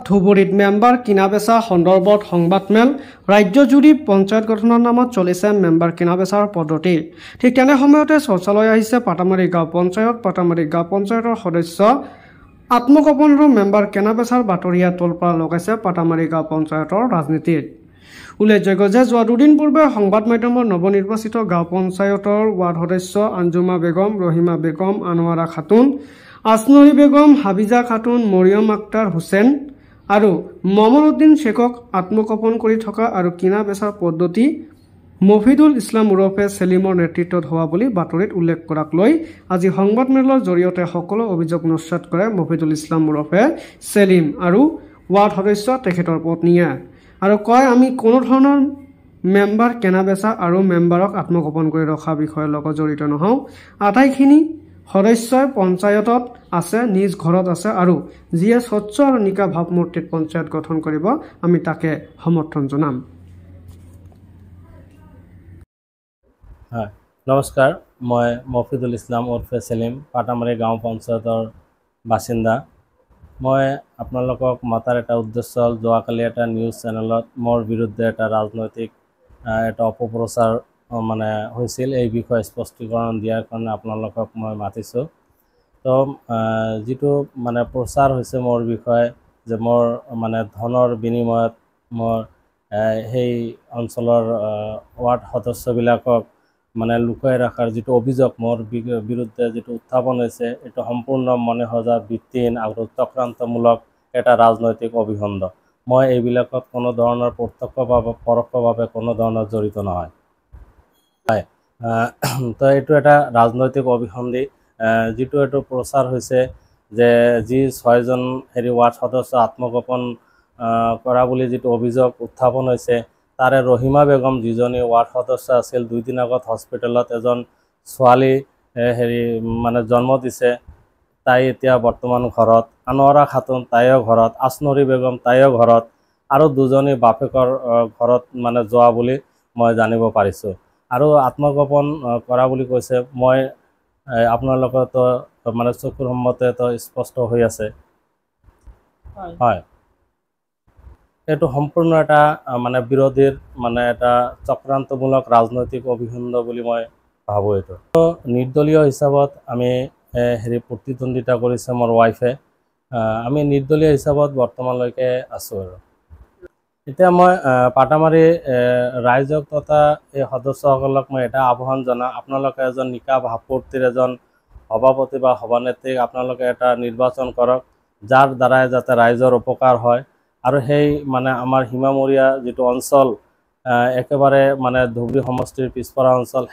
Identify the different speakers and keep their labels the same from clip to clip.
Speaker 1: ধুবুৰীত মেম্বাৰ কিনা বেচা সন্দৰ্ভত সংবাদমেল ৰাজ্যজুৰি পঞ্চায়ত গঠনৰ নামত চলিছে মেম্বাৰ কিনা বেচাৰ পদ্ধতি। ঠিক তেনে সময়তে চৰ্চালৈ আহিছে পাটামাৰী গাঁও পঞ্চায়তৰ সদস্য আত্মগোপন আৰু মেম্বাৰ কিনা বেচাৰ বাতৰিয়ে তোলপাৰ লগাইছে পাটামাৰী গাঁও পঞ্চায়তৰ ৰাজনীতিত। উল্লেখযোগ্য যে যোৱা দুদিন পূৰ্বে সংবাদ মাধ্যমৰ নৱনিৰ্বাচিত গাঁও পঞ্চায়তৰ ৱাৰ্ড সদস্য আঞ্জুমা বেগম, ৰহিমা বেগম, আনোৱাৰা খাতুন, আসনুৰী বেগম, হাবিজা খাতুন, মৰিয়ম আক্তাৰ হুছেইন আৰু মমন উদ্দিন শেখক আত্মগোপন কৰি থকা আৰু কিনা বেচাৰ পদ্ধতি মফিদুল ইছলাম ওৰফে সেলিমৰ নেতৃত্বত হোৱা বুলি বাতৰিত উল্লেখ কৰাক লৈ আজি সংবাদমেলৰ জৰিয়তে সকলো অভিযোগ নস্যাৎ কৰে মফিদুল ইছলাম ওৰফে সেলিম আৰু ৱাৰ্ড সদস্য তেখেতৰ পত্নীয়ে আৰু কয়, আমি কোনো ধৰণৰ মেম্বাৰ কেনা বেচা আৰু মেম্বাৰক আত্মগোপন কৰি ৰখা বিষয়ৰ লগত জড়িত নহওঁ। আটাইখিনি সদস্যই পঞ্চায়তত আছে, নিজ ঘৰত আছে আৰু যিয়ে স্বচ্ছ আৰু নিকা ভাৱমূৰ্তিত পঞ্চায়ত গঠন কৰিব আমি তাকে সমৰ্থন জনাম।
Speaker 2: নমস্কাৰ, মই মফিদুল ইছলাম ওৰফে সেলিম, পাটামাৰী গাঁও পঞ্চায়তৰ বাসিন্দা। মই আপোনালোকক মাতাৰ এটা উদ্দেশ্য হ'ল যোৱাকালি এটা নিউজ চেনেলত মোৰ বিৰুদ্ধে এটা ৰাজনৈতিক এটা অপপ্ৰচাৰ হৈছিল। এই বিষয়ে স্পষ্টীকৰণ দিয়াৰ কাৰণে আপোনালোকক মই মাতিছোঁ। তো যিটো প্ৰচাৰ হৈছে মোৰ বিষয়ে যে মোৰ ধনৰ বিনিময়ত মোৰ সেই অঞ্চলৰ ৱাৰ্ড সদস্যবিলাকক লুকাই ৰখাৰ যিটো অভিযোগ মোৰ বিৰুদ্ধে যিটো উত্থাপন হৈছে, এইটো সম্পূৰ্ণ মনে সজা ভিত্তিহীন আৰু চক্ৰান্তমূলক এটা ৰাজনৈতিক অভিসন্ধ। মই এইবিলাকত কোনো ধৰণৰ প্ৰত্যক্ষভাৱে পৰোক্ষভাৱে কোনো ধৰণৰ জড়িত নহয়। তো এইটো এটা ৰাজনৈতিক অভিসন্ধি, যিটো এইটো প্ৰচাৰ হৈছে যে যি 6জন ৱাৰ্ড সদস্য আত্মগোপন কৰা বুলি যিটো অভিযোগ উত্থাপন হৈছে, তাৰে ৰহিমা বেগম যিজনী ৱাৰ্ড সদস্য আছিল, 2 দিন আগত হস্পিটেলত এজন ছোৱালী জন্ম দিছে, তাই এতিয়া বৰ্তমান ঘৰত। আনোৱাৰা খাতুন তাইও ঘৰত, আসনুৰী বেগম তাইও ঘৰত আৰু 2জনী বাপেকৰ ঘৰত যোৱা বুলি মই জানিব পাৰিছোঁ। আৰু আত্মগোপন কৰা বুলি কৈছে, মই আপোনালোকেতো চকুৰ সন্মুখতেতো স্পষ্ট হৈ আছে। হয়, এইটো সম্পূৰ্ণ এটা বিৰোধীৰ এটা চক্ৰান্তমূলক ৰাজনৈতিক অভিসন্ধ বুলি মই ভাবোঁ। এইটো নিৰ্দলীয় হিচাপত আমি প্ৰতিদ্বন্দ্বিতা কৰিছে মোৰ ৱাইফে। আমি নিৰ্দলীয় হিচাপত বৰ্তমানলৈকে আছোঁ। আৰু এতিয়া মই পাটামাৰী ৰাইজক তথা এই সদস্যসকলক মই এটা আহ্বান জনাওঁ, আপোনালোকে এজন নিকা ভাৱমূৰ্তিৰ এজন সভাপতি বা সভানেত্ৰীক আপোনালোকে এটা নিৰ্বাচন কৰক, যাৰ দ্বাৰাই যাতে ৰাইজৰ উপকাৰ হয় আৰু সেই আমাৰ সীমামূৰীয়া যিটো অঞ্চল, একেবাৰে ধুবুৰী সমষ্টিৰ পিছপৰা অঞ্চল,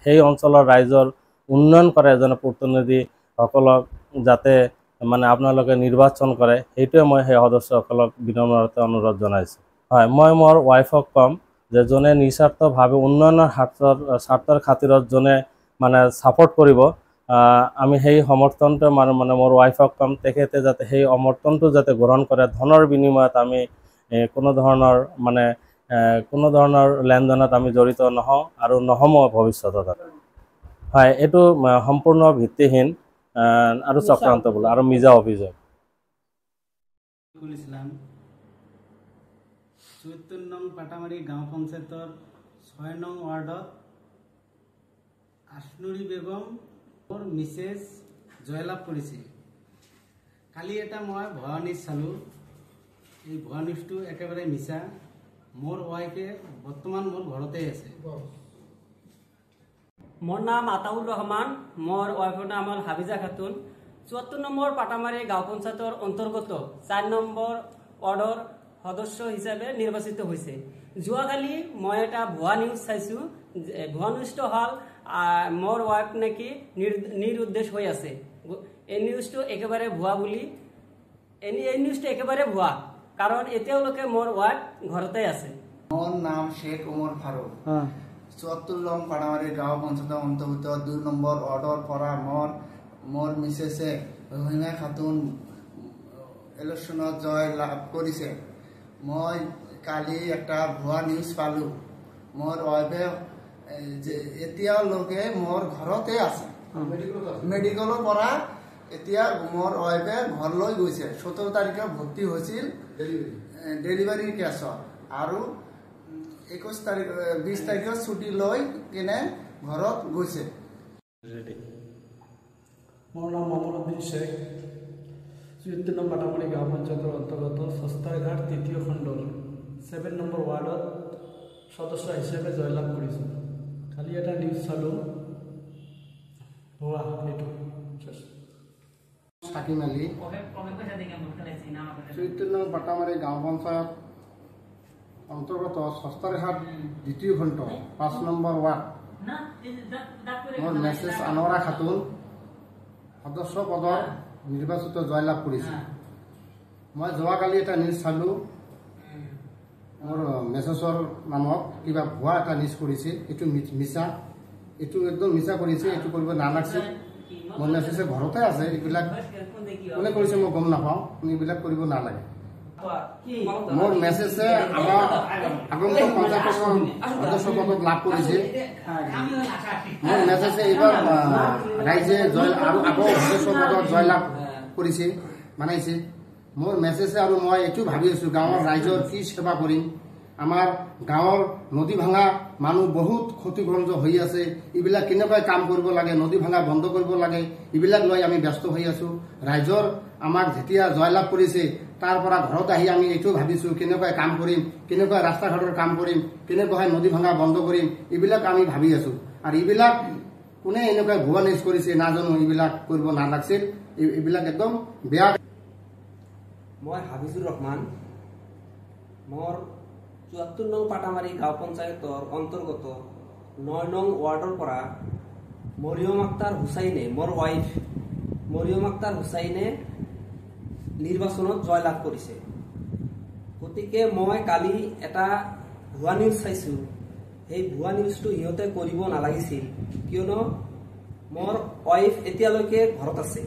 Speaker 2: সেই অঞ্চলৰ ৰাইজৰ উন্নয়ন কৰে এজন প্ৰতিনিধিসকলক যাতে আপোনালোকে নিৰ্বাচন কৰে, সেইটোৱে মই সেই সদস্যসকলক বিনম্ৰতে অনুৰোধ জনাইছোঁ। হয়, মই মোৰ ৱাইফক ক'ম যে যোনে নিস্বাৰ্থভাৱে উন্নয়নৰ স্বাৰ্থৰ খাতিৰত যোনে ছাপোৰ্ট কৰিব, আমি সেই সমৰ্থনটো মোৰ ৱাইফক ক'ম, তেখেতে যাতে সেই সমৰ্থনটো যাতে গ্ৰহণ কৰে। ধনৰ বিনিময়ত আমি কোনো ধৰণৰ লেনদেনত আমি জড়িত নহওঁ আৰু নহ'ম ভৱিষ্যতত। হয়, এইটো সম্পূৰ্ণ ভিত্তিহীন আৰু চক্ৰান্তমূলক আৰু মিছা অভিযোগ।
Speaker 3: ৭৪ নং পাটামাৰী গাঁও পঞ্চায়তৰ 6 নং ৱাৰ্ডত আসনুৰী বেগম মিছেছ জয়লাভ কৰিছে। কালি এটা মই ভুৱা নিউজ চালোঁ, এই ভুৱা নিউজটো একেবাৰে মিছা। মোৰ ৱাইফে বৰ্তমান মোৰ ঘৰতে আছে।
Speaker 4: মোৰ নাম আতাউৰ ৰহমান, মোৰ ৱাইফৰ নাম হ'ল হাবিজা খাতুন। ৭৪ নম্বৰ পাটামাৰী গাঁও পঞ্চায়তৰ অন্তৰ্গত 4 নম্বৰ ৱাৰ্ডৰ সদস্য হিচাপে নিৰ্বাচিত হৈছে। যোৱাকালি মই এটা ভুৱা নিউজ চাইছোঁ। ভুৱা নিউজটো হ'ল মোৰ ৱাইফ নেকি নিৰুদ্দেশ হৈ আছে। এই নিউজটো একেবাৰে ভুৱা বুলি, এই নিউজটো একেবাৰে ভুৱা, কাৰণ এতিয়ালৈকে মোৰ ৱাইফ ঘৰতে আছে।
Speaker 5: মোৰ নাম শেখ ওমৰ ফাৰুক। ৭৪ নং পাটামাৰী গাঁও পঞ্চায়তৰ অন্তৰ্গত 2 নম্বৰ ৱাৰ্ডৰ পৰা মোৰ মিছেছে ৰহিমা খাতুন ইলেকশ্যনত জয় লাভ কৰিছে। মই কালি এটা ভুৱা নিউজ পালোঁ। মোৰ ৱাইফে এতিয়ালৈকে মোৰ ঘৰতে আছে। মেডিকেলৰ পৰা এতিয়া মোৰ ৱাইফে ঘৰলৈ গৈছে 17 তাৰিখে ভৰ্তি হৈছিল ডেলিভাৰী কেছত আৰু 21 তাৰিখ 20 তাৰিখত ছুটি লৈ কিনে ঘৰত গৈছে।
Speaker 6: মোৰ নাম মমনুদ্দিন শেখ, 74 নং পাটামাৰী গাঁও পঞ্চায়তৰ অন্তৰ্গত সস্তাৰঘাট 3য় খণ্ডৰ 7 নম্বৰ ৱাৰ্ডত সদস্য হিচাপে জয়লাভ কৰিছোঁ। কালি এটা নিউজ চালোঁ, এইটো
Speaker 7: থাকিম আলি 74 নং পাটামাৰী গাঁও পঞ্চায়ত অন্তৰ্গত সস্তাৰঘাট 2য় খণ্ড 5 নম্বৰ ৱাৰ্ড। মোৰ মেছেজ আনোৱাৰা খাতুন সদস্য পদৰ নিৰ্বাচিত জয়লাভ কৰিছে। মই যোৱাকালি এটা নিউজ চালোঁ, মোৰ মেছেজৰ নামত কিবা ভুৱা এটা নিউজ কৰিছে, এইটো মিছা, এইটো একদম মিছা কৰিছে, এইটো কৰিব নালাগিছিল। মোৰ মেছেজে ঘৰতে আছে, এইবিলাক কোনে কৰিছে মই গম নাপাওঁ, এইবিলাক কৰিব নালাগে। মোৰ মেছেজে আমাৰ আগন্তুক পঞ্চায়তৰ সদস্য পদত লাভ কৰিছে। মোৰ মেছেজে এইবাৰ ৰাইজে আৰু আগৰ সদস্য পদত জয়লাভ কৰিছে মানাইছে। মোৰ মেছেজে আৰু মই এইটো ভাবি আছোঁ, গাঁৱৰ ৰাইজৰ কি সেৱা কৰিম। আমাৰ গাঁৱৰ নদী ভাঙা মানুহ বহুত ক্ষতিগ্ৰস্ত হৈ আছে, এইবিলাক কেনেকৈ কাম কৰিব লাগে, নদী ভাঙা বন্ধ কৰিব লাগে, এইবিলাক লৈ আমি ব্যস্ত হৈ আছোঁ। ৰাইজৰ আমাক যেতিয়া জয়লাভ কৰিছে তাৰ পৰা ঘৰত আহি আমি এইটো ভাবিছোঁ কেনেকৈ কাম কৰিম, কেনেকৈ ৰাস্তা ঘাটৰ কাম কৰিম, কেনেকৈ নদী ভাঙা বন্ধ কৰিম, এইবিলাক আমি ভাবি আছোঁ। আৰু এইবিলাক কোনে এনেকৈ ভুৱা নিউজ কৰিছে নাজানো, এইবিলাক কৰিব নালাগিছিল, এইবিলাক একদম বেয়া।
Speaker 8: মই হাফিজুৰ ৰহমান, মোৰ 74 নং পাটামাৰী গাঁও পঞ্চায়তৰ অন্তৰ্গত 9 নং ৱাৰ্ডৰ পৰা মৰিয়ম আক্তাৰ হুচাইনে, মোৰ ৱাইফ মৰিয়ম আক্তাৰ হুচাইনে নিৰ্বাচনত জয়লাভ কৰিছে। গতিকে মই কালি এটা ভুৱা নিউজ চাইছোঁ, সেই ভুৱা নিউজটো সিহঁতে কৰিব নালাগিছিল, কিয়নো মোৰ ৱাইফ এতিয়ালৈকে ঘৰত আছে।